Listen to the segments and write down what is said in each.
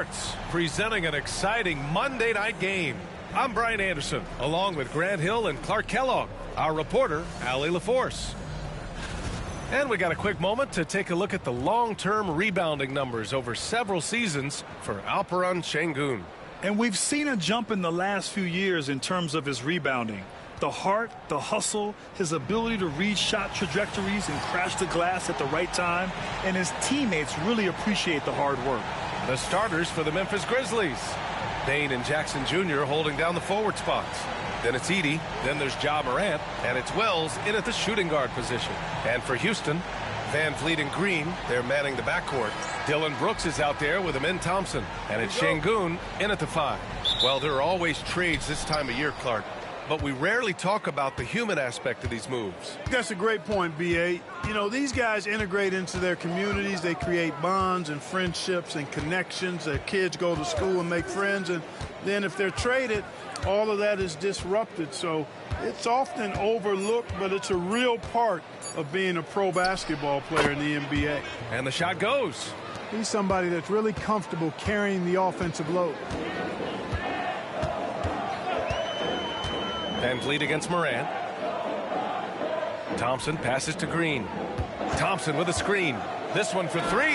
Sports, presenting an exciting Monday night game. I'm Brian Anderson, along with Grant Hill and Clark Kellogg, our reporter, Allie LaForce. And we got a quick moment to take a look at the long-term rebounding numbers over several seasons for Alperen Şengün. And we've seen a jump in the last few years in terms of his rebounding. The heart, the hustle, his ability to read shot trajectories and crash the glass at the right time, and his teammates really appreciate the hard work. The starters for the Memphis Grizzlies. Bane and Jackson Jr. holding down the forward spots. Then it's Edey, then there's Ja Morant, and it's Wells in at the shooting guard position. And for Houston, Van Vliet and Green, they're manning the backcourt. Dillon Brooks is out there with Amin Thompson, and it's Şengün in at the 5. Well, there are always trades this time of year, Clark, but we rarely talk about the human aspect of these moves. That's a great point, B.A. You know, these guys integrate into their communities. They create bonds and friendships and connections. Their kids go to school and make friends, and then if they're traded, all of that is disrupted. So it's often overlooked, but it's a real part of being a pro basketball player in the NBA. And the shot goes. He's somebody that's really comfortable carrying the offensive load. Van Vliet against Morant. Thompson passes to Green. Thompson with a screen. This one for 3.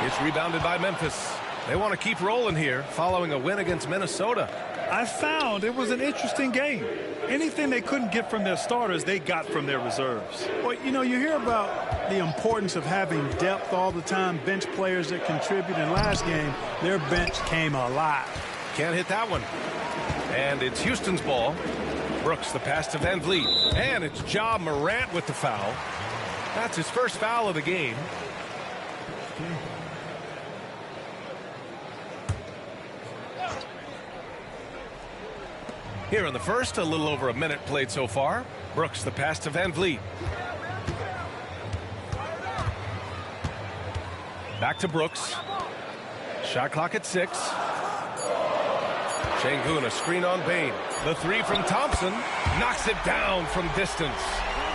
It's rebounded by Memphis. They want to keep rolling here following a win against Minnesota. I found it was an interesting game. Anything they couldn't get from their starters, they got from their reserves. Well, you know, you hear about the importance of having depth all the time, bench players that contribute. In last game, their bench came alive. Can't hit that one. And it's Houston's ball. Brooks the pass to Van Vliet. And it's Ja Morant with the foul. That's his first foul of the game. Here in the first, a little over a minute played so far. Brooks the pass to Van Vliet. Back to Brooks. Shot clock at 6. Şengün, a screen on Bane. The 3 from Thompson knocks it down from distance.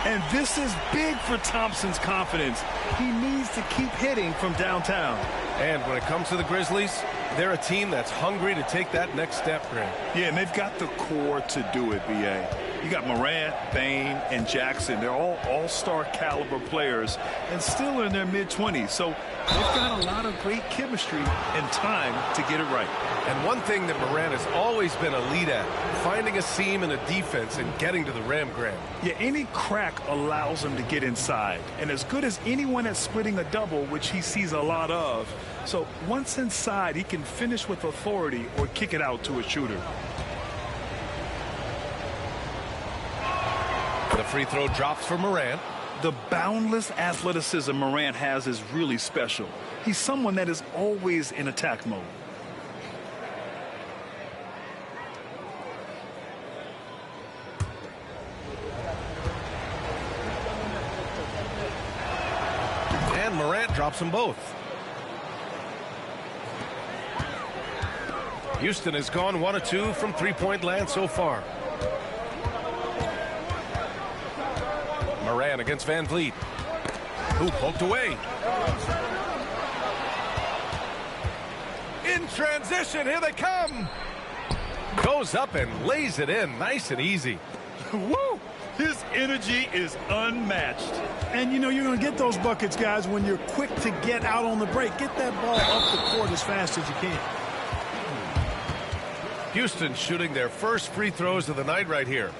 And this is big for Thompson's confidence. He needs to keep hitting from downtown. And when it comes to the Grizzlies, they're a team that's hungry to take that next step, Grant. Yeah, and they've got the core to do it, B.A. You got Morant, Bane, and Jackson. They're all all-star caliber players and still in their mid-20s. So they've got a lot of great chemistry and time to get it right. And one thing that Morant has always been elite at, finding a seam in a defense and getting to the rim, Grant. Yeah, any crack allows him to get inside. And as good as anyone at splitting a double, which he sees a lot of. So once inside, he can finish with authority or kick it out to a shooter. The free throw drops for Morant. The boundless athleticism Morant has is really special. He's someone that is always in attack mode. And Morant drops them both. Houston has gone 1 of 2 from three-point land so far. Morant against Van Vliet. Who poked away. In transition, here they come. Goes up and lays it in, nice and easy. Woo! His energy is unmatched. And, you know, you're going to get those buckets, guys, when you're quick to get out on the break. Get that ball up the court as fast as you can. Houston shooting their first free throws of the night right here.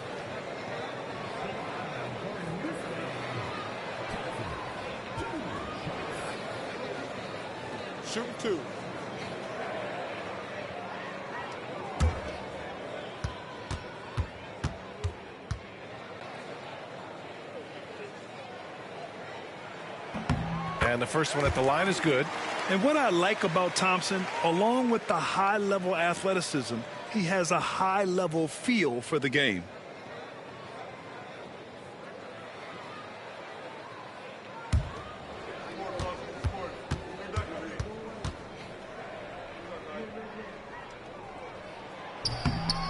Shoot 2. And the first one at the line is good. And what I like about Thompson, along with the high-level athleticism, he has a high-level feel for the game.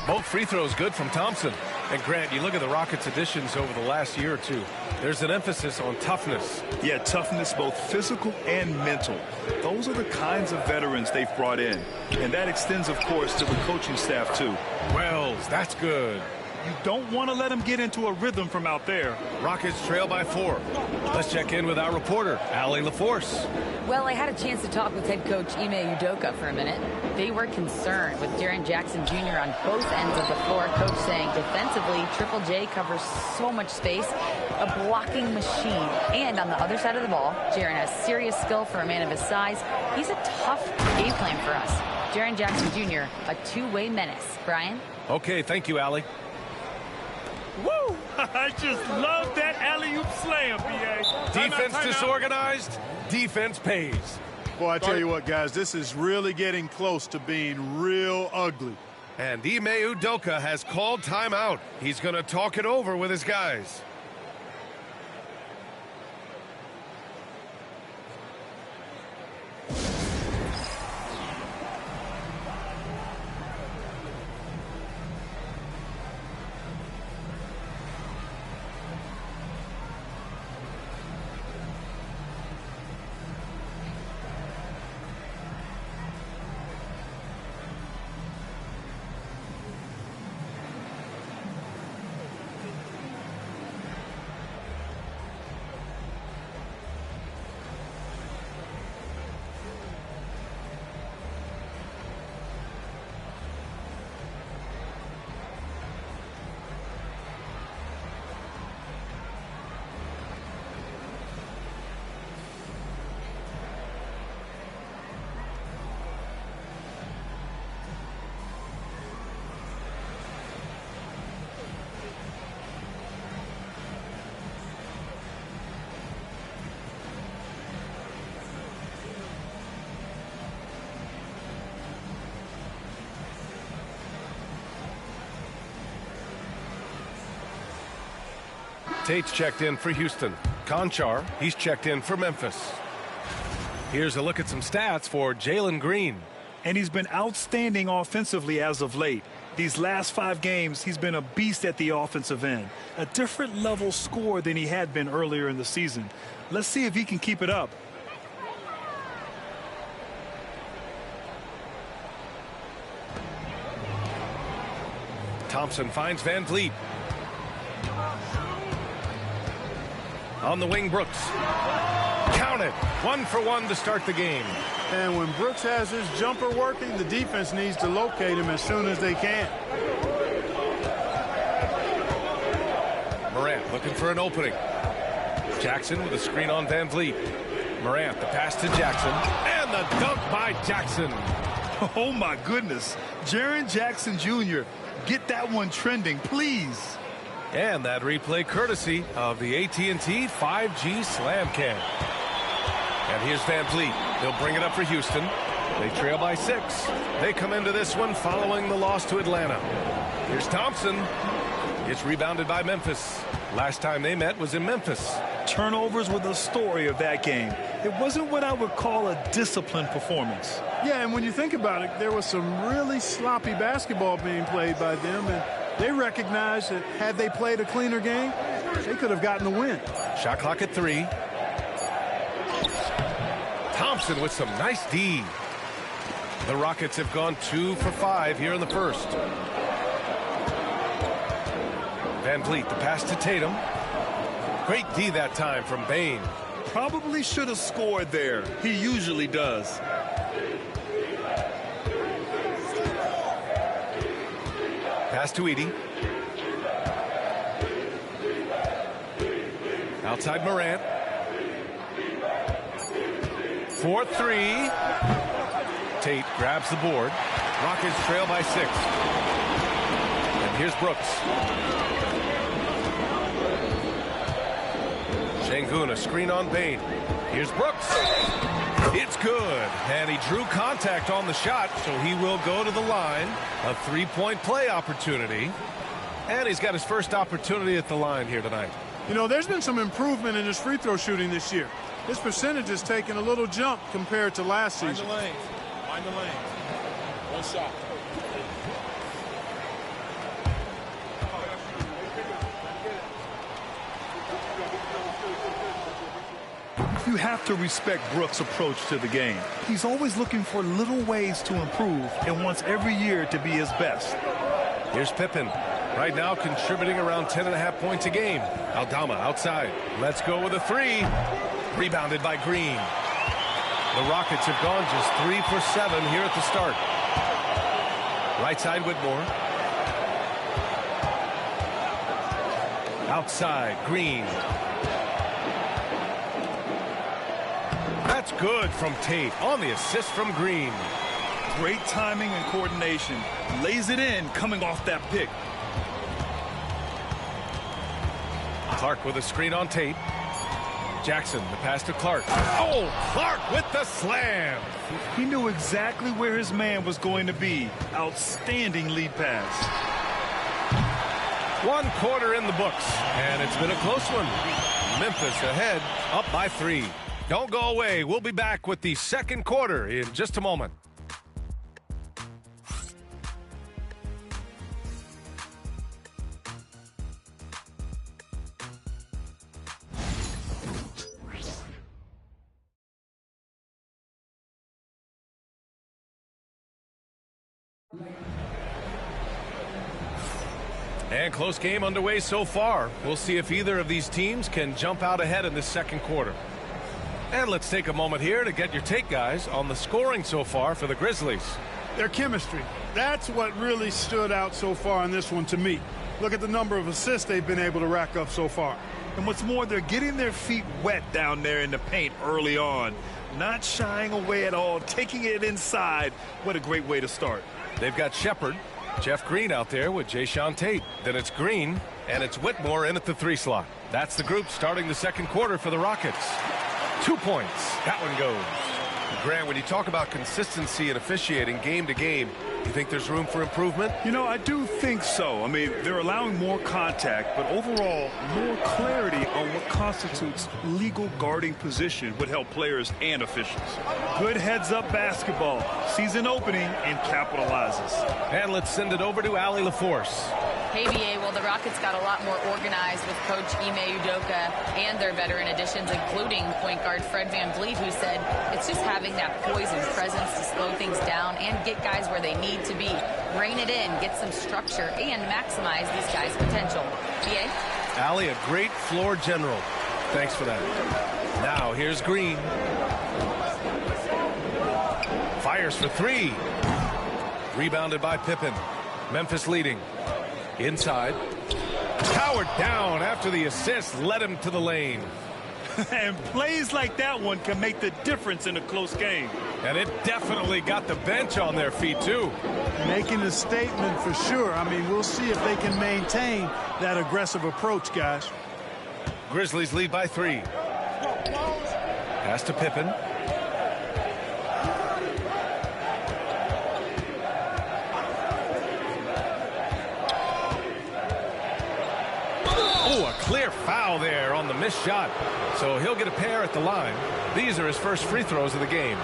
Both free throws good from Thompson. And Grant, you look at the Rockets additions over the last year or two. There's an emphasis on toughness. Yeah, toughness, both physical and mental. Those are the kinds of veterans they've brought in. And that extends, of course, to the coaching staff, too. Wells, that's good. You don't want to let them get into a rhythm from out there. Rockets trail by 4. Let's check in with our reporter, Allie LaForce. Well, I had a chance to talk with head coach Ime Udoka for a minute. They were concerned with Jaren Jackson Jr. on both ends of the floor. Coach saying defensively, Triple J covers so much space, a blocking machine. And on the other side of the ball, Jaren has serious skill for a man of his size. He's a tough game plan for us. Jaren Jackson Jr., a two-way menace. Brian? Okay, thank you, Allie. Woo! I just love that alley-oop slam, B.A. Defense disorganized, defense pays. Boy, I tell you what, guys, this is really getting close to being real ugly. And Ime Udoka has called timeout. He's going to talk it over with his guys. Tate's checked in for Houston. Conchar, he's checked in for Memphis. Here's a look at some stats for Jalen Green. And he's been outstanding offensively as of late. These last 5 games, he's been a beast at the offensive end. A different level scorer than he had been earlier in the season. Let's see if he can keep it up. Thompson finds Van Vliet. On the wing, Brooks. Count it. 1 for 1 to start the game. And when Brooks has his jumper working, the defense needs to locate him as soon as they can. Morant looking for an opening. Jackson with a screen on Van Vliet. Morant, the pass to Jackson. And the dunk by Jackson. Oh, my goodness. Jaren Jackson Jr., get that one trending, please. And that replay courtesy of the AT&T 5G Slam Cam. And here's Van Vliet. He'll bring it up for Houston. They trail by 6. They come into this one following the loss to Atlanta. Here's Thompson. It's rebounded by Memphis. Last time they met was in Memphis. Turnovers were the story of that game. It wasn't what I would call a disciplined performance. Yeah, and when you think about it, there was some really sloppy basketball being played by them, and they recognized that had they played a cleaner game, they could have gotten the win. Shot clock at 3. Thompson with some nice D. The Rockets have gone 2 for 5 here in the first. Van Vliet, the pass to Tatum. Great D that time from Bane. Probably should have scored there. He usually does. Pass to Edey. Outside Morant. 4-3. Tate grabs the board. Rockets trail by 6. And here's Brooks. Şengün, a screen on Bane. Here's Brooks. It's good. And he drew contact on the shot, so he will go to the line. A 3-point play opportunity. And he's got his first opportunity at the line here tonight. You know, there's been some improvement in his free throw shooting this year. His percentage has taken a little jump compared to last season. Find the lane. Find the lane. One shot. You have to respect Brooks' approach to the game. He's always looking for little ways to improve and wants every year to be his best. Here's Pippen. Right now contributing around 10.5 points a game. Aldama outside. Let's go with a three. Rebounded by Green. The Rockets have gone just 3 for 7 here at the start. Right side Whitmore. Outside Green. That's good from Tate on the assist from Green. Great timing and coordination. Lays it in coming off that pick. Clark with a screen on Tate. Jackson, the pass to Clark. Oh, Clark with the slam. He knew exactly where his man was going to be. Outstanding lead pass. 1 quarter in the books, and it's been a close one. Memphis ahead, up by 3. Don't go away. We'll be back with the second quarter in just a moment. And close game underway so far. We'll see if either of these teams can jump out ahead in this second quarter. And let's take a moment here to get your take, guys, on the scoring so far for the Grizzlies. Their chemistry. That's what really stood out so far in this one to me. Look at the number of assists they've been able to rack up so far. And what's more, they're getting their feet wet down there in the paint early on. Not shying away at all, taking it inside. What a great way to start. They've got Shepard, Jeff Green out there with Jayshawn Tate. Then it's Green, and it's Whitmore in at the 3 slot. That's the group starting the second quarter for the Rockets. 2 points. That one goes. Grant, when you talk about consistency and officiating game to game, you think there's room for improvement? You know, I do think so. I mean, they're allowing more contact, but overall, more clarity on what constitutes legal guarding position would help players and officials. Good heads-up basketball. Season opening and capitalizes. And let's send it over to Allie LaForce. Hey, BA, well, the Rockets got a lot more organized with Coach Ime Udoka and their veteran additions, including point guard Fred VanVleet, who said it's just having that poise and presence to slow things down and get guys where they need to be. Rein it in, get some structure, and maximize these guys' potential. BA? Allie, a great floor general. Thanks for that. Now, here's Green. Fires for 3. Rebounded by Pippen. Memphis leading. Inside. Powered down after the assist led him to the lane. And plays like that one can make the difference in a close game. And it definitely got the bench on their feet, too. Making a statement for sure. I mean, we'll see if they can maintain that aggressive approach, guys. Grizzlies lead by 3. Pass to Pippen. Oh, a clear foul there on the missed shot. So he'll get a pair at the line. These are his first free throws of the game.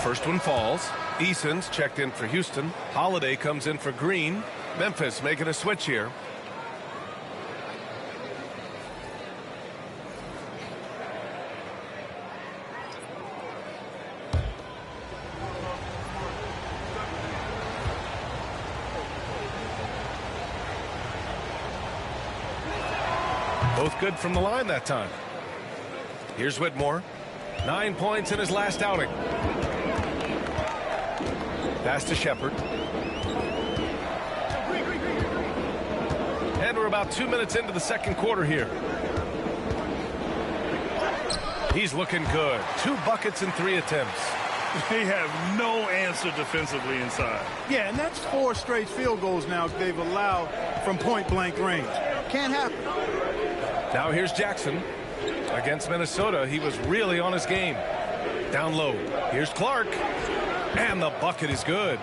First one falls. Eason's checked in for Houston. Holiday comes in for Green. Memphis making a switch here. Both good from the line that time. Here's Whitmore. 9 points in his last outing. Pass to Shepard. And we're about 2 minutes into the second quarter here. He's looking good. 2 buckets in 3 attempts. They have no answer defensively inside. Yeah, and that's 4 straight field goals now they've allowed from point-blank range. Can't happen. Now here's Jackson. Against Minnesota, he was really on his game. Down low. Here's Clark. And the bucket is good.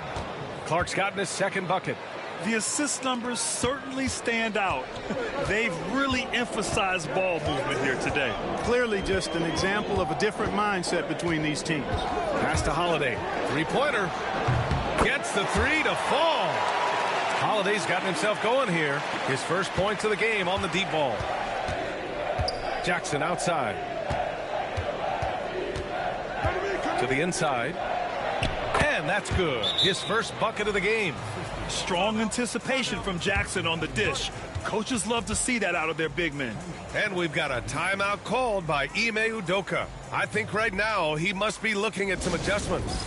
Clark's gotten his second bucket. The assist numbers certainly stand out. They've really emphasized ball movement here today. Clearly just an example of a different mindset between these teams. Pass to Holiday. Three-pointer. Gets the three to fall. Holiday's gotten himself going here. His first points of the game on the deep ball. Jackson outside. To the inside. And that's good. His first bucket of the game. Strong anticipation from Jackson on the dish. Coaches love to see that out of their big men. And we've got a timeout called by Ime Udoka. I think right now he must be looking at some adjustments.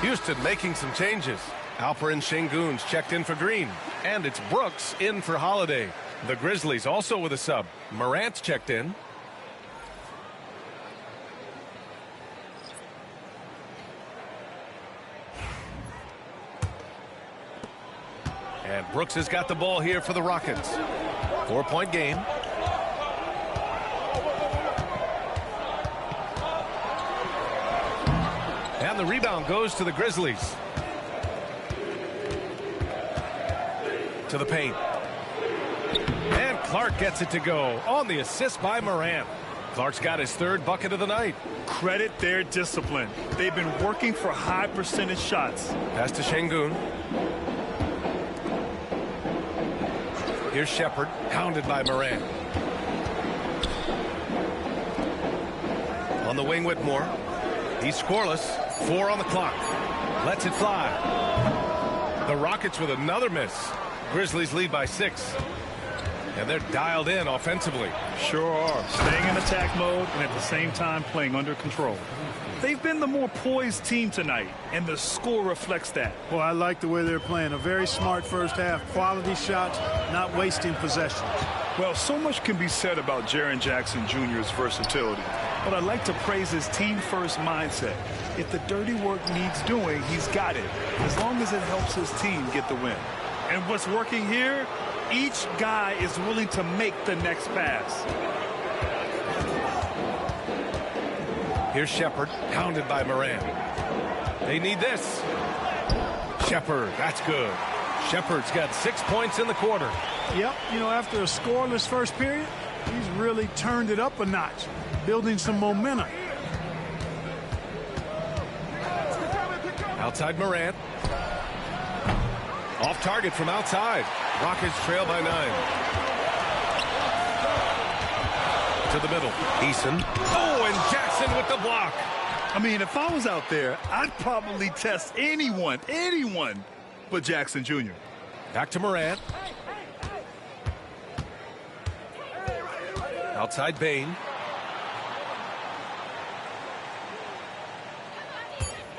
Houston making some changes. Alperen Şengün's checked in for Green. And it's Brooks in for Holiday. The Grizzlies also with a sub. Morant's checked in. And Brooks has got the ball here for the Rockets. 4-point game. And the rebound goes to the Grizzlies. To the paint. And Clark gets it to go on the assist by Morant. Clark's got his third bucket of the night. Credit their discipline. They've been working for high percentage shots. Pass to Şengün. Here's Shepherd, hounded by Morant. On the wing, Whitmore. He's scoreless. 4 on the clock. Lets it fly. The Rockets with another miss. Grizzlies lead by 6. And they're dialed in offensively. Sure are. Staying in attack mode and at the same time playing under control. They've been the more poised team tonight, and the score reflects that. Well, I like the way they're playing. A very smart first half. Quality shots, not wasting possessions. Well, so much can be said about Jaren Jackson Jr.'s versatility, but I'd like to praise his team-first mindset. If the dirty work needs doing, he's got it, as long as it helps his team get the win. And what's working here? Each guy is willing to make the next pass. Here's Shepherd, hounded by Morant. They need this. Shepherd, that's good. Shepherd's got 6 points in the quarter. Yep, you know, after a scoreless first period, he's really turned it up a notch, building some momentum. Outside Morant. Off target from outside. Rockets trail by 9. To the middle. Eason. Oh, and Jackson with the block. I mean, if I was out there, I'd probably test anyone but Jackson Jr. Back to Morant. Outside Bane.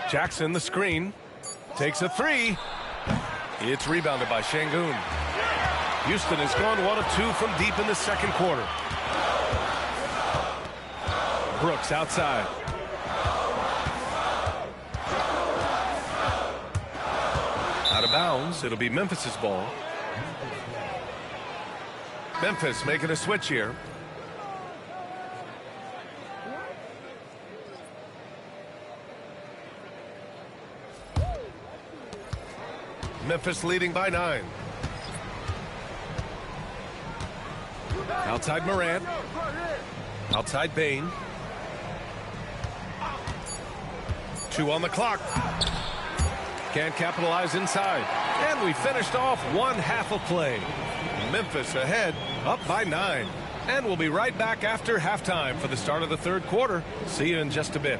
Jackson, the screen. Takes a 3. It's rebounded by Şengün. Houston has gone 1 of 2 from deep in the second quarter. Brooks outside. Out of bounds. It'll be Memphis's ball. Memphis making a switch here. Memphis leading by 9. Outside Morant. Outside Bane. 2 on the clock. Can't capitalize inside. And we finished off one half of play. Memphis ahead, up by 9. And we'll be right back after halftime for the start of the third quarter. See you in just a bit.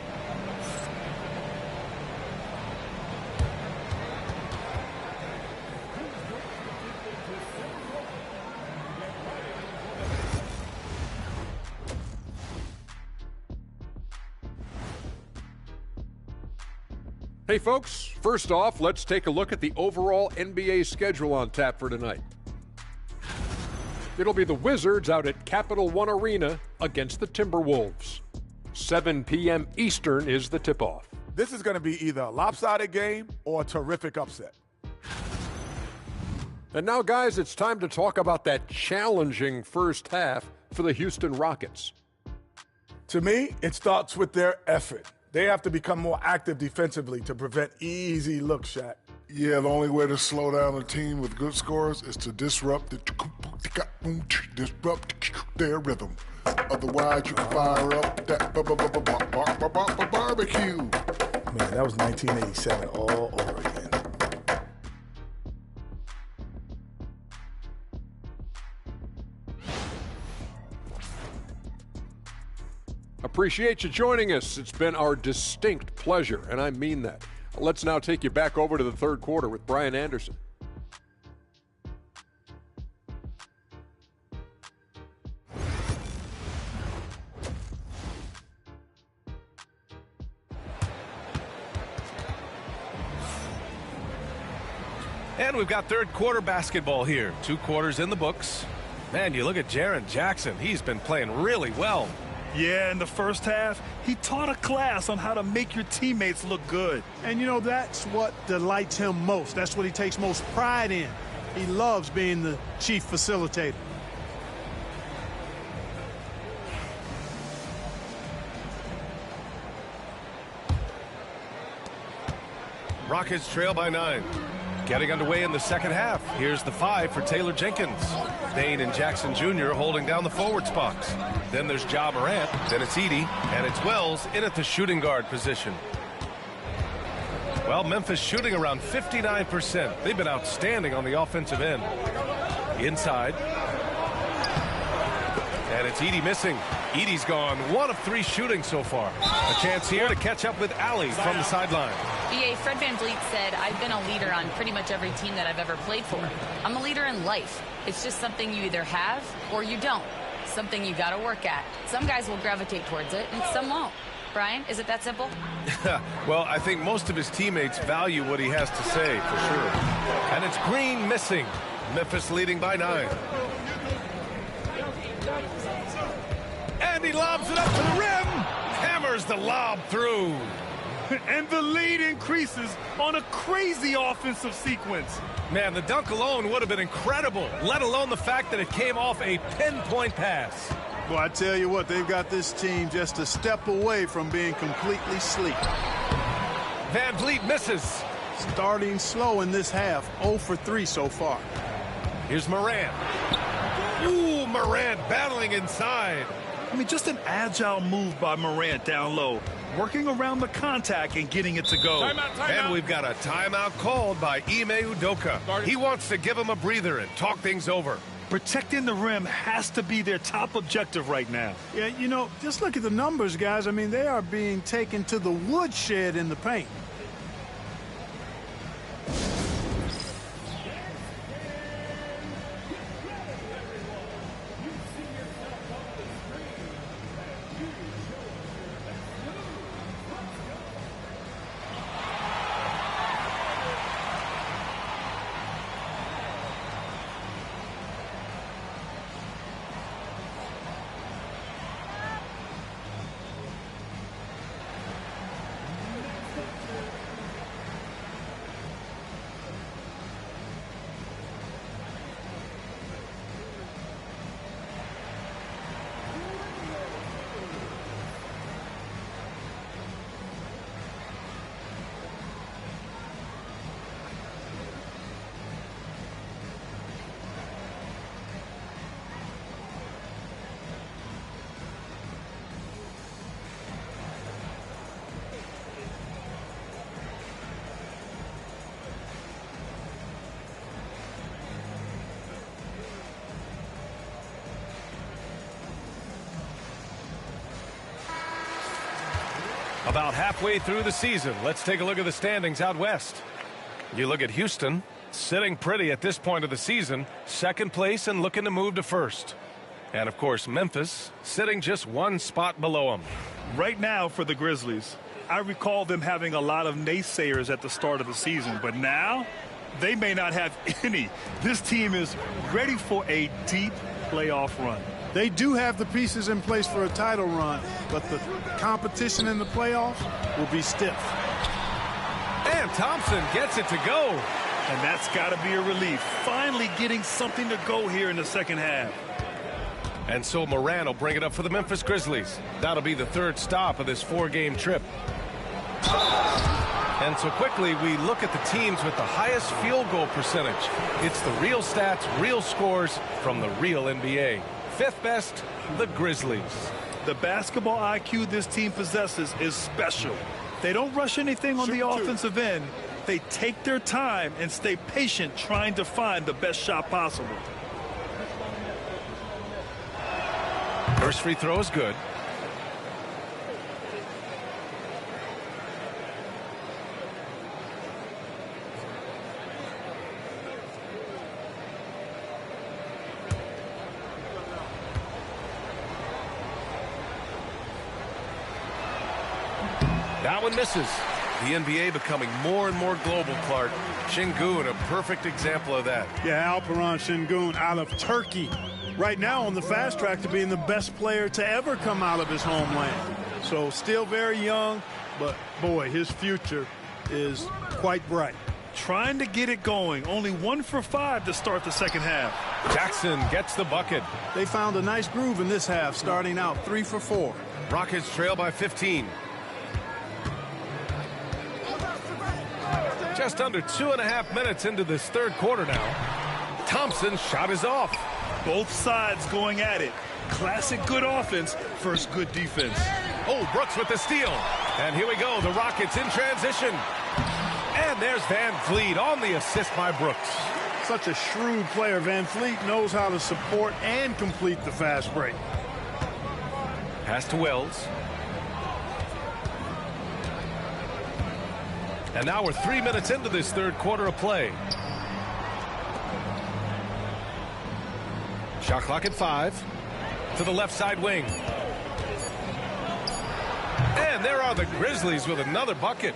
Hey folks, first off, let's take a look at the overall NBA schedule on tap for tonight. It'll be the Wizards out at Capital One Arena against the Timberwolves. 7 p.m. Eastern is the tip-off. This is going to be either a lopsided game or a terrific upset. And now, guys, it's time to talk about that challenging first half for the Houston Rockets. To me, it starts with their effort. They have to become more active defensively to prevent easy looks, Shaq. Yeah, the only way to slow down a team with good scores is to disrupt their rhythm. Otherwise, you can fire up that barbecue. Man, that was 1987 all over again. Appreciate you joining us. It's been our distinct pleasure, and I mean that. Let's now take you back over to the third quarter with Brian Anderson. And we've got third quarter basketball here. 2 quarters in the books. Man, you look at Jaren Jackson. He's been playing really well. Yeah, in the first half, he taught a class on how to make your teammates look good. And, you know, that's what delights him most. That's what he takes most pride in. He loves being the chief facilitator. Rockets trail by 9. Getting underway in the second half. Here's the 5 for Taylor Jenkins. Bane and Jackson Jr. holding down the forward spots. Then there's Ja Morant. Then it's Edey. And it's Wells in at the shooting guard position. Well, Memphis shooting around 59%. They've been outstanding on the offensive end. Inside. And it's Edey missing. Edey's gone 1 of 3 shooting so far. A chance here to catch up with Allie from the sideline. BA, Fred VanVleet said, I've been a leader on pretty much every team that I've ever played for. I'm a leader in life. It's just something you either have or you don't. Something you got to work at. Some guys will gravitate towards it and some won't. Brian, is it that simple? Well, I think most of his teammates value what he has to say, for sure. And it's Green missing. Memphis leading by 9. And he lobs it up to the rim. Hammers the lob through. And the lead increases on a crazy offensive sequence. Man, the dunk alone would have been incredible, let alone the fact that it came off a pinpoint pass. Well, I tell you what, they've got this team just a step away from being completely sleep. VanVleet misses. Starting slow in this half, 0 for 3 so far. Here's Morant. Ooh, Morant battling inside. I mean, just an agile move by Morant down low, working around the contact and getting it to go. Timeout. And we've got a timeout called by Ime Udoka. He wants to give him a breather and talk things over. Protecting the rim has to be their top objective right now. Yeah, you know, just look at the numbers, guys. I mean, they are being taken to the woodshed in the paint. About halfway through the season, let's take a look at the standings out west. You look at Houston, sitting pretty at this point of the season, second place and looking to move to first. And, of course, Memphis sitting just one spot below them. Right now for the Grizzlies, I recall them having a lot of naysayers at the start of the season, but now they may not have any. This team is ready for a deep playoff run. They do have the pieces in place for a title run, but the competition in the playoffs will be stiff. And Thompson gets it to go. And that's got to be a relief. Finally getting something to go here in the second half. And so Moran will bring it up for the Memphis Grizzlies. That'll be the third stop of this four-game trip. And so quickly we look at the teams with the highest field goal percentage. It's the real stats, real scores from the real NBA. Fifth best, the Grizzlies. The basketball IQ this team possesses is special. They don't rush anything on the offensive end. They take their time and stay patient trying to find the best shot possible. First free throw is good. That one misses. The NBA becoming more and more global, Clark. Şengün, a perfect example of that. Yeah, Alperen Şengün out of Turkey. Right now on the fast track to being the best player to ever come out of his homeland. So still very young, but boy, his future is quite bright. Trying to get it going. Only 1 for 5 to start the second half. Jackson gets the bucket. They found a nice groove in this half, starting out 3 for 4. Rockets trail by 15. Just under 2.5 minutes into this third quarter now. Thompson's shot is off. Both sides going at it. Classic good offense versus good defense. Oh, Brooks with the steal. And here we go. The Rockets in transition. And there's Van Vliet on the assist by Brooks. Such a shrewd player. Van Vliet knows how to support and complete the fast break. Pass to Wells. And now we're 3 minutes into this third quarter of play. Shot clock at 5. To the left side wing. And there are the Grizzlies with another bucket.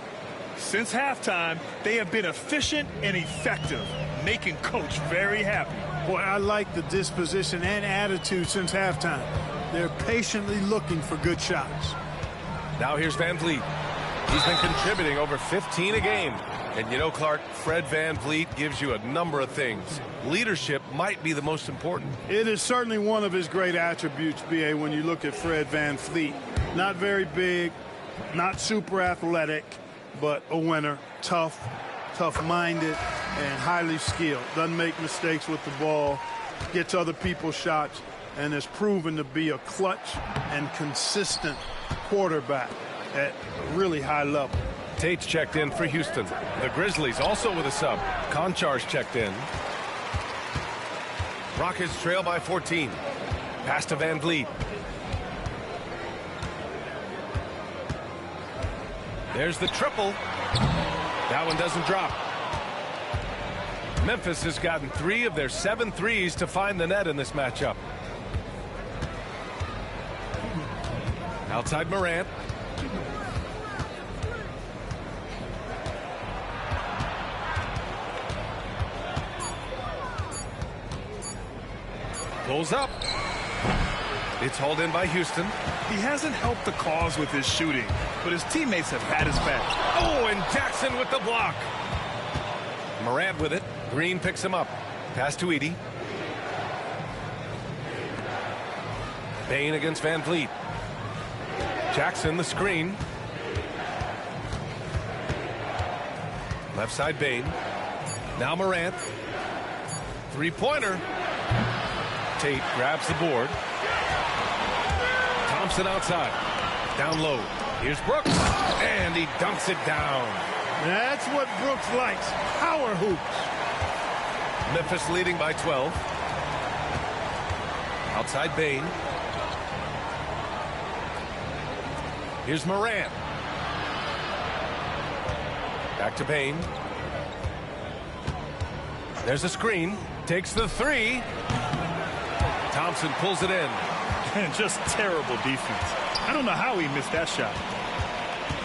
Since halftime, they have been efficient and effective, making Coach very happy. Boy, I like the disposition and attitude since halftime. They're patiently looking for good shots. Now here's Van Vliet. He's been contributing over 15 a game. And you know, Clark, Fred Van Vliet gives you a number of things. Leadership might be the most important. It is certainly one of his great attributes, B.A., when you look at Fred Van Vliet. Not very big, not super athletic, but a winner, tough-minded, and highly skilled. Doesn't make mistakes with the ball, gets other people's shots, and has proven to be a clutch and consistent quarterback at a really high level. Tate's checked in for Houston. The Grizzlies also with a sub. Konchar's checked in. Rockets trail by 14. Pass to Van Vliet. There's the triple. That one doesn't drop. Memphis has gotten 3 of their 7 threes to find the net in this matchup. Outside Morant. Pulls up. It's hauled in by Houston. He hasn't helped the cause with his shooting, but his teammates have had his back. Oh, and Jackson with the block. Morant with it. Green picks him up. Pass to Edey. Bane against Van Vliet. Jackson the screen. Left side Bane. Now Morant. Three-pointer. Tate grabs the board. Thompson outside. Down low. Here's Brooks. And he dunks it down. That's what Brooks likes. Power hoops. Memphis leading by 12. Outside Bane. Here's Morant. Back to Payne. There's a screen. Takes the three. Thompson pulls it in. And just terrible defense. I don't know how he missed that shot.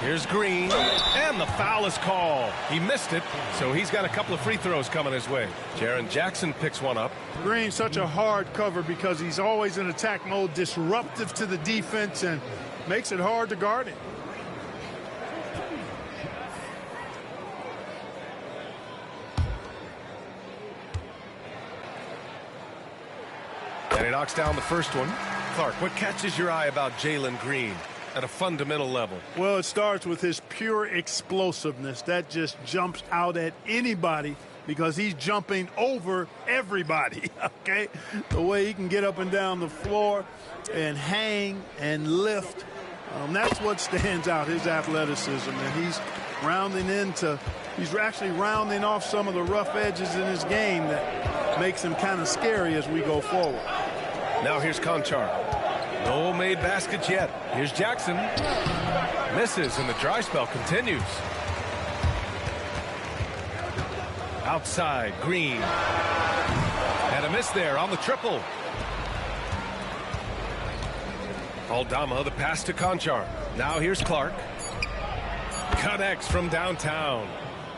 Here's Green, and the foul is called. He missed it, so he's got a couple of free throws coming his way. Jaren Jackson picks one up. Green's such a hard cover because he's always in attack mode, disruptive to the defense, and makes it hard to guard him. And he knocks down the first one. Clark, what catches your eye about Jalen Green at a fundamental level? Well, it starts with his pure explosiveness. That just jumps out at anybody because he's jumping over everybody, okay? The way he can get up and down the floor and hang and lift, that's what stands out, his athleticism. And he's actually rounding off some of the rough edges in his game that makes him kind of scary as we go forward. Now here's Conchar. No made baskets yet. Here's Jackson. Misses, and the dry spell continues. Outside, Green. And a miss there on the triple. Aldama, the pass to Conchar. Now here's Clark. Connects from downtown.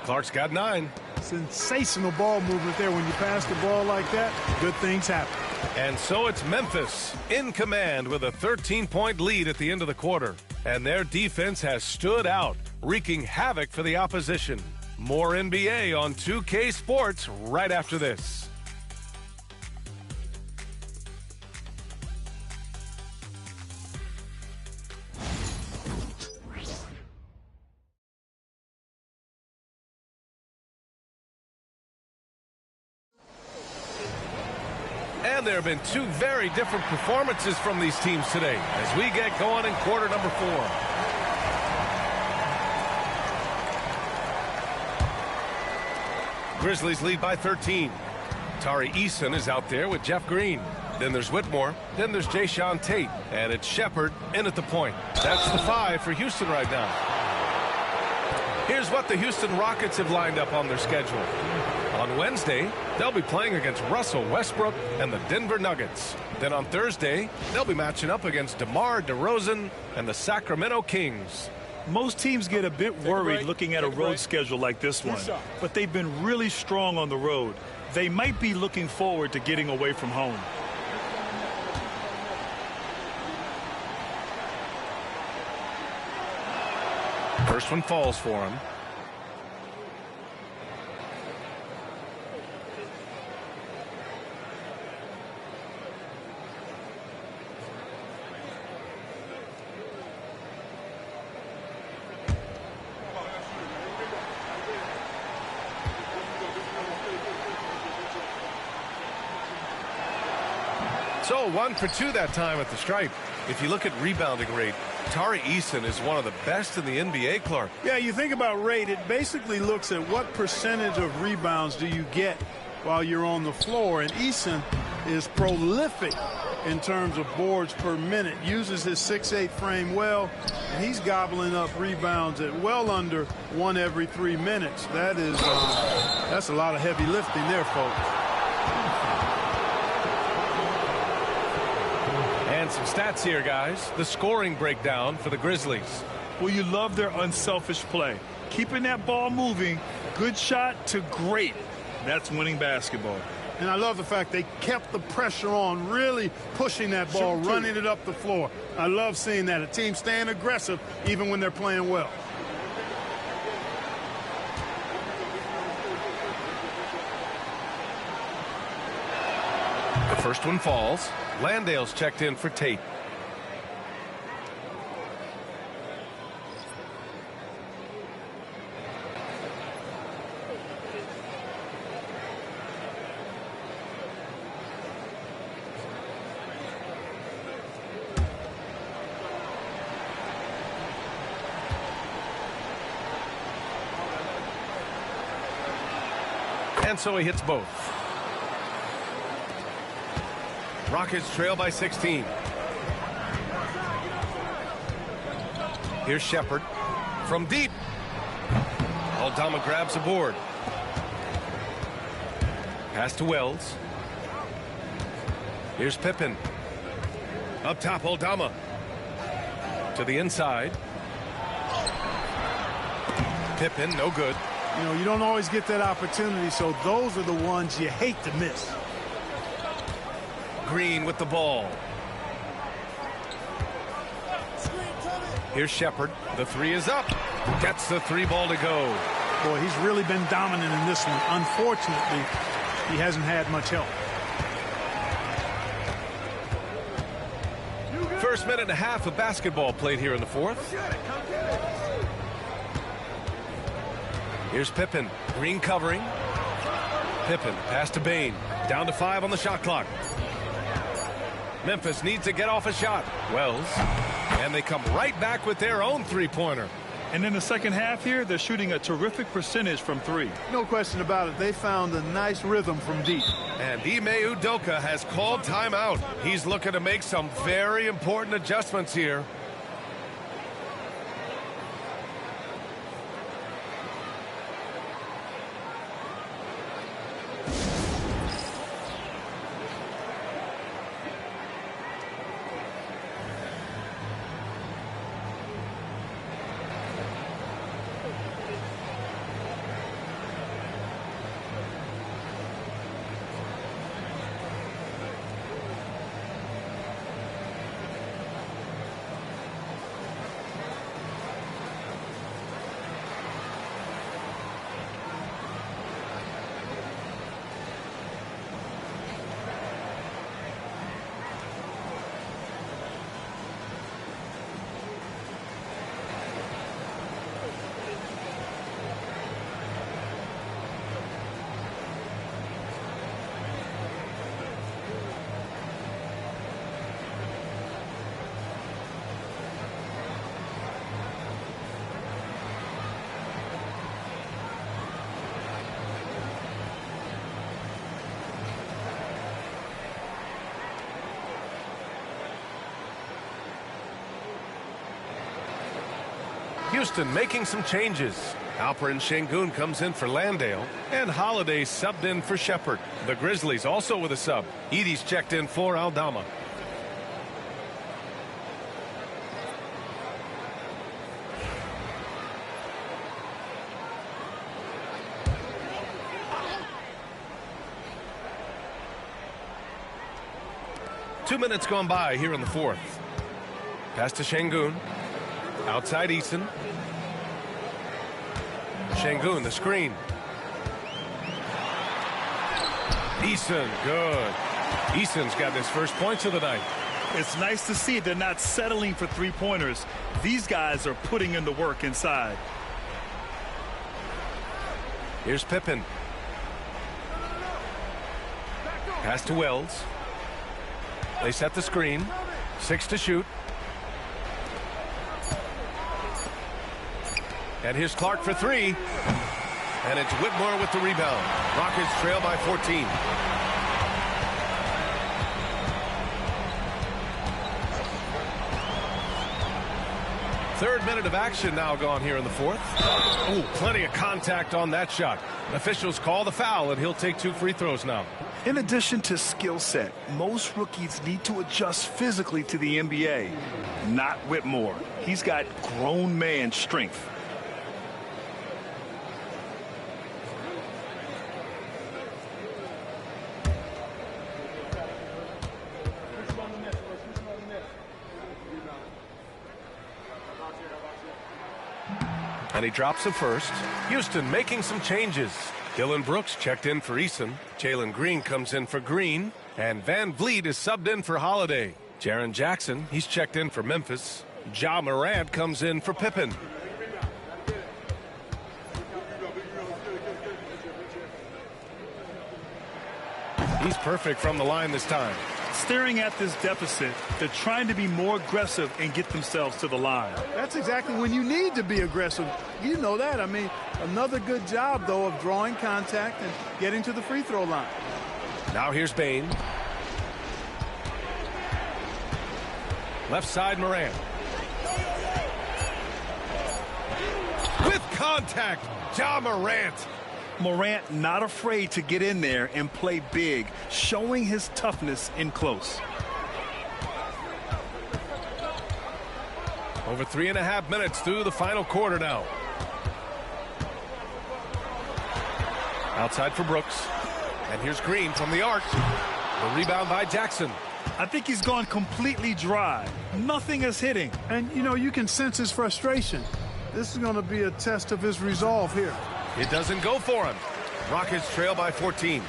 Clark's got 9. Sensational ball movement there. When you pass the ball like that, good things happen. And so it's Memphis in command with a 13-point lead at the end of the quarter. And their defense has stood out, wreaking havoc for the opposition. More NBA on 2K Sports right after this. And there have been 2 very different performances from these teams today as we get going in quarter number 4. Grizzlies lead by 13. Tari Eason is out there with Jeff Green. Then there's Whitmore. Then there's Jayshawn Tate. And it's Shepard in at the point. That's the 5 for Houston right now. Here's what the Houston Rockets have lined up on their schedule. On Wednesday, they'll be playing against Russell Westbrook and the Denver Nuggets. Then on Thursday, they'll be matching up against DeMar DeRozan and the Sacramento Kings. Most teams get a bit worried looking at a road schedule like this one, but they've been really strong on the road. They might be looking forward to getting away from home. First one falls for him. So 1 for 2 that time at the stripe. If you look at rebounding rate, Tari Eason is one of the best in the NBA, Clark. Yeah, you think about rate, it basically looks at what percentage of rebounds do you get while you're on the floor. And Eason is prolific in terms of boards per minute, uses his 6'8" frame well, and he's gobbling up rebounds at well under 1 every 3 minutes. That's a lot of heavy lifting there, folks. And some stats here, guys. The scoring breakdown for the Grizzlies. Well, you love their unselfish play. Keeping that ball moving, good shot to great. That's winning basketball. And I love the fact they kept the pressure on, really pushing that ball, running it up the floor. I love seeing that. A team staying aggressive even when they're playing well. The first one falls. Landale's checked in for Tate. And so he hits both. Rockets trail by 16. Here's Shepard from deep. Aldama grabs a board. Pass to Wells. Here's Pippen. Up top, Aldama. To the inside. Pippen, no good. You know, you don't always get that opportunity, so those are the ones you hate to miss. Green with the ball. Here's Shepard. The three is up. Gets the three ball to go. Boy, he's really been dominant in this one. Unfortunately, he hasn't had much help. First minute and a half of basketball played here in the fourth. Here's Pippen. Green covering. Pippen pass to Bain. Down to 5 on the shot clock. Memphis needs to get off a shot. Wells. And they come right back with their own three-pointer. And in the second half here, they're shooting a terrific percentage from 3. No question about it. They found a nice rhythm from deep. And Ime Udoka has called timeout. He's looking to make some very important adjustments here. Houston making some changes. Alperen Şengün comes in for Landale, and Holiday subbed in for Shepard. The Grizzlies also with a sub. Edey's checked in for Aldama. Two minutes gone by here in the fourth. Pass to Şengün. Outside Eason. Şengün, the screen. Eason, good. Eason's got his first points of the night. It's nice to see they're not settling for three-pointers. These guys are putting in the work inside. Here's Pippen. Pass to Wells. They set the screen. 6 to shoot. And here's Clark for 3. And it's Whitmore with the rebound. Rockets trail by 14. Third minute of action now gone here in the fourth. Oh, plenty of contact on that shot. Officials call the foul, and he'll take 2 free throws now. In addition to skill set, most rookies need to adjust physically to the NBA. Not Whitmore. He's got grown man strength. And he drops the first. Houston making some changes. Dylan Brooks checked in for Eason. Jalen Green comes in for Green. And Van Vliet is subbed in for Holiday. Jaren Jackson, he's checked in for Memphis. Ja Morant comes in for Pippen. He's perfect from the line this time. Staring at this deficit, they're trying to be more aggressive and get themselves to the line. That's exactly when you need to be aggressive. You know that. I mean, another good job, though, of drawing contact and getting to the free throw line. Now here's Bain. Left side, Morant. With contact. Ja Morant. Morant not afraid to get in there and play big, showing his toughness in close. Over 3.5 minutes through the final quarter now. Outside for Brooks. And here's Green from the arc. The rebound by Jackson. I think he's gone completely dry. Nothing is hitting. And, you know, you can sense his frustration. This is going to be a test of his resolve here. It doesn't go for him. Rockets trail by 14.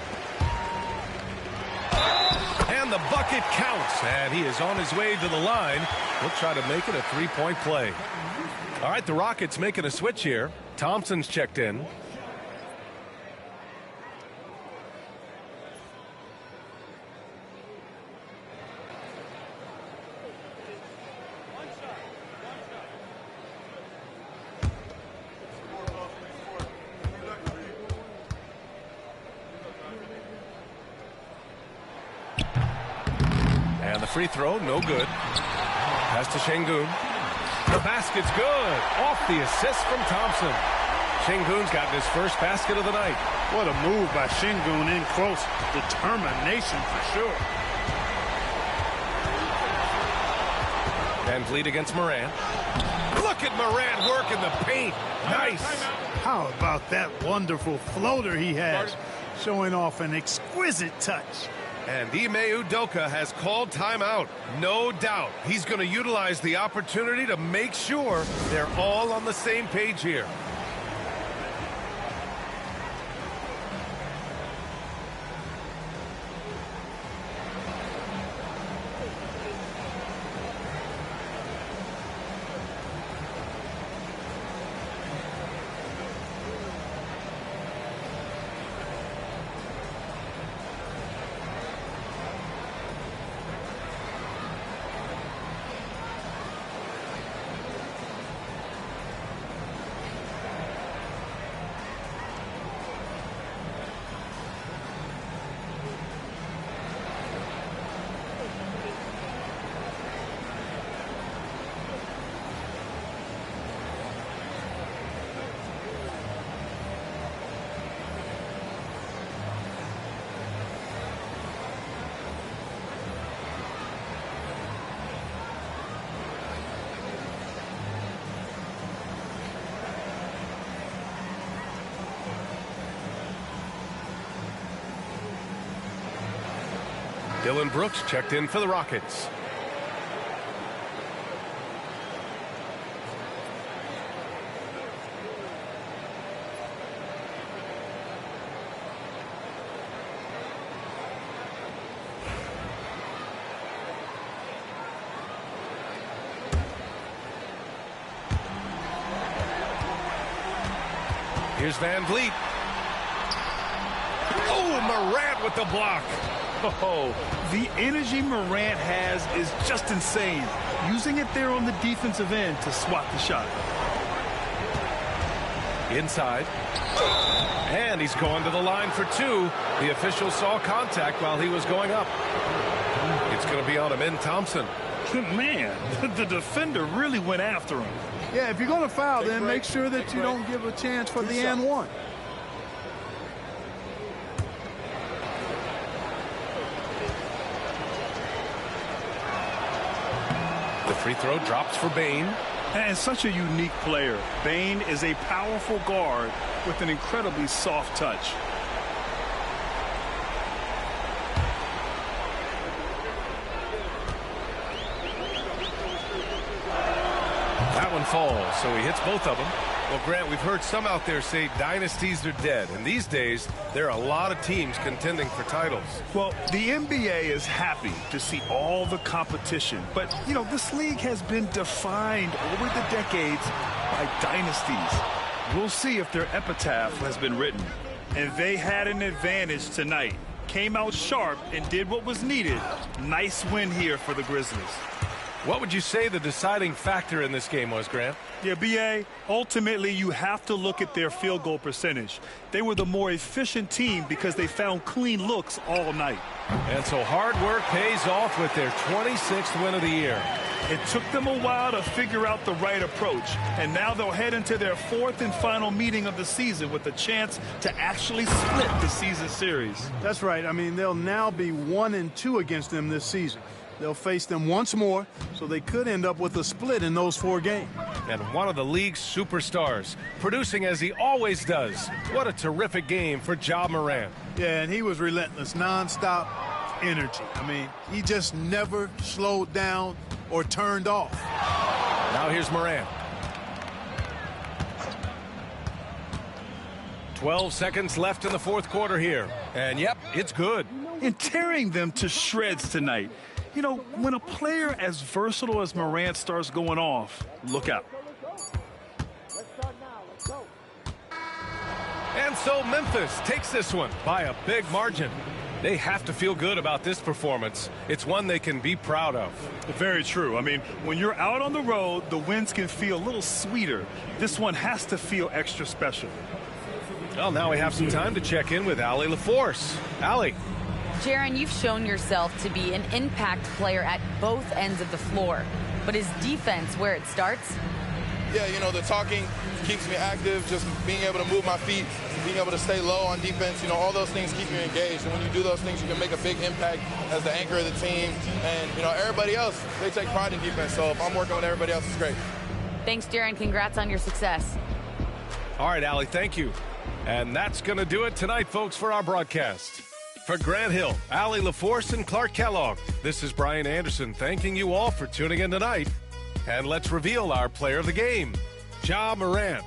And the bucket counts. And he is on his way to the line. He'll try to make it a three-point play. All right, the Rockets making a switch here. Thompson's checked in. And the free throw, no good. Pass to Şengün. The basket's good. Off the assist from Thompson. Şengün's gotten his first basket of the night. What a move by Şengün in close. Determination for sure. Van Vliet against Morant. Look at Morant work in the paint. Nice. How about that wonderful floater he has, showing off an exquisite touch. And Ime Udoka has called timeout. No doubt he's going to utilize the opportunity to make sure they're all on the same page here. Dillon Brooks checked in for the Rockets. Here's Van Vliet. Oh, Morant with the block. Oh, the energy Morant has is just insane. Using it there on the defensive end to swat the shot. Inside. And he's going to the line for two. The official saw contact while he was going up. It's going to be on Amin Thompson. Man, the defender really went after him. Yeah, if you're going to foul, then make sure that you don't give a chance for the and one. The free throw drops for Bane. And such a unique player. Bane is a powerful guard with an incredibly soft touch. That one falls, so he hits both of them. Well, Grant, we've heard some out there say dynasties are dead, and these days there are a lot of teams contending for titles. Well, the NBA is happy to see all the competition, but, you know, this league has been defined over the decades by dynasties. We'll see if their epitaph has been written. And they had an advantage tonight. Came out sharp and did what was needed. Nice win here for the Grizzlies. What would you say the deciding factor in this game was, Grant? Yeah, B.A., ultimately you have to look at their field goal percentage. They were the more efficient team because they found clean looks all night. And so hard work pays off with their 26th win of the year. It took them a while to figure out the right approach, and now they'll head into their fourth and final meeting of the season with a chance to actually split the season series. That's right. I mean, they'll now be 1-2 against them this season. They'll face them once more, so they could end up with a split in those 4 games. And one of the league's superstars, producing as he always does. What a terrific game for Ja Morant. Yeah, and he was relentless, nonstop energy. I mean, he just never slowed down or turned off. Now here's Morant. 12 seconds left in the fourth quarter here. And yep, it's good. And tearing them to shreds tonight. You know, when a player as versatile as Morant starts going off, look out. And so Memphis takes this one by a big margin. They have to feel good about this performance. It's one they can be proud of. Very true. I mean, when you're out on the road, the wins can feel a little sweeter. This one has to feel extra special. Well, now we have some time to check in with Allie LaForce. Allie. Jaron, you've shown yourself to be an impact player at both ends of the floor. But is defense where it starts? Yeah, you know, the talking keeps me active, just being able to move my feet, being able to stay low on defense, you know, all those things keep you engaged. And when you do those things, you can make a big impact as the anchor of the team. And, you know, everybody else, they take pride in defense. So if I'm working with everybody else, it's great. Thanks, Jaron. Congrats on your success. All right, Allie, thank you. And that's going to do it tonight, folks, for our broadcast. For Grant Hill, Allie LaForce, and Clark Kellogg, this is Brian Anderson thanking you all for tuning in tonight. And let's reveal our player of the game, Ja Morant.